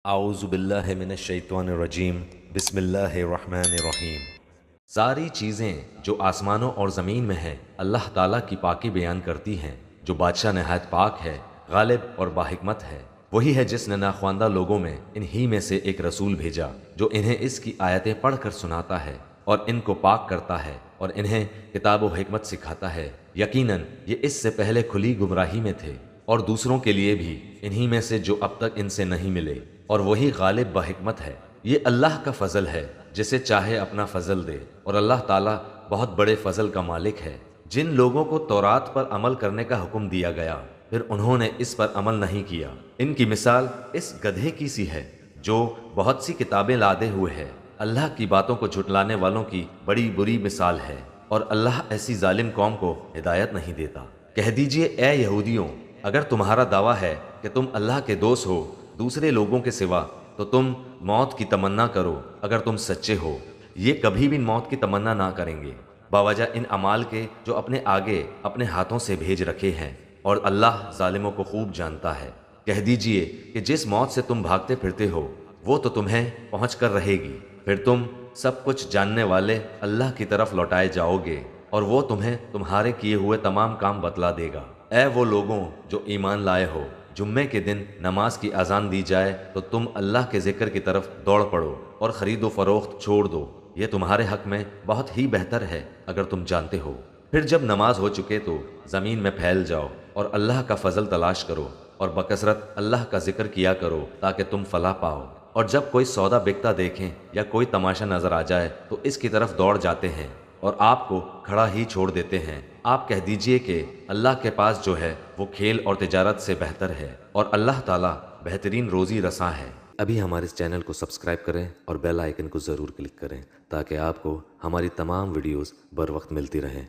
اعوذ باللہ من الشیطان الرجیم بسم اللہ الرحمن الرحیم۔ ساری چیزیں جو آسمانوں اور زمین میں ہیں اللہ تعالیٰ کی پاکی بیان کرتی ہیں، جو بادشاہ نہایت پاک ہے، غالب اور باحکمت ہے۔ وہی ہے جس نے ناخواندہ لوگوں میں انہی میں سے ایک رسول بھیجا جو انہیں اس کی آیتیں پڑھ کر سناتا ہے اور ان کو پاک کرتا ہے اور انہیں کتاب و حکمت سکھاتا ہے۔ یقیناً یہ اس سے پہلے کھلی گمراہی میں تھے اور دوسروں کے لیے بھی انہی میں سے جو اب تک ان سے نہیں ملے، اور وہی غالب بحکمت ہے۔ یہ اللہ کا فضل ہے، جسے چاہے اپنا فضل دے، اور اللہ تعالیٰ بہت بڑے فضل کا مالک ہے۔ جن لوگوں کو تورات پر عمل کرنے کا حکم دیا گیا پھر انہوں نے اس پر عمل نہیں کیا، ان کی مثال اس گدھے کی سی ہے جو بہت سی کتابیں لادے ہوئے ہے۔ اللہ کی باتوں کو جھٹلانے والوں کی بڑی بری مثال ہے، اور اللہ ایسی ظالم قوم کو ہدایت نہیں دیتا۔ کہہ دیجئے اے یہودیوں، اگر تمہارا دعویٰ ہے کہ تم اللہ کے دوست ہو دوسرے لوگوں کے سوا، تو تم موت کی تمنا کرو اگر تم سچے ہو۔ یہ کبھی بھی موت کی تمنا نہ کریں گے باوجہ ان اعمال کے جو اپنے آگے اپنے ہاتھوں سے بھیج رکھے ہیں، اور اللہ ظالموں کو خوب جانتا ہے۔ کہہ دیجئے کہ جس موت سے تم بھاگتے پھرتے ہو وہ تو تمہیں پہنچ کر رہے گی، پھر تم سب کچھ جاننے والے اللہ کی طرف لوٹائے جاؤ گے، اور وہ تمہیں تمہارے کیے ہوئے تمام کام بتلا دے گا۔ اے وہ لوگوں جو ایمان لائے ہو، جمعے کے دن نماز کی اذان دی جائے تو تم اللہ کے ذکر کی طرف دوڑ پڑو اور خرید و فروخت چھوڑ دو، یہ تمہارے حق میں بہت ہی بہتر ہے اگر تم جانتے ہو۔ پھر جب نماز ہو چکے تو زمین میں پھیل جاؤ اور اللہ کا فضل تلاش کرو، اور بکثرت اللہ کا ذکر کیا کرو تاکہ تم فلاح پاؤ۔ اور جب کوئی سودا بکتا دیکھیں یا کوئی تماشا نظر آ جائے تو اس کی طرف دوڑ جاتے ہیں اور آپ کو کھڑا ہی چھوڑ دیتے ہیں۔ آپ کہہ دیجئے کہ اللہ کے پاس جو ہے وہ کھیل اور تجارت سے بہتر ہے، اور اللہ تعالیٰ بہترین روزی رساں ہے۔ ابھی ہمارے اس چینل کو سبسکرائب کریں اور بیل آئیکن کو ضرور کلک کریں تاکہ آپ کو ہماری تمام ویڈیوز بر وقت ملتی رہیں۔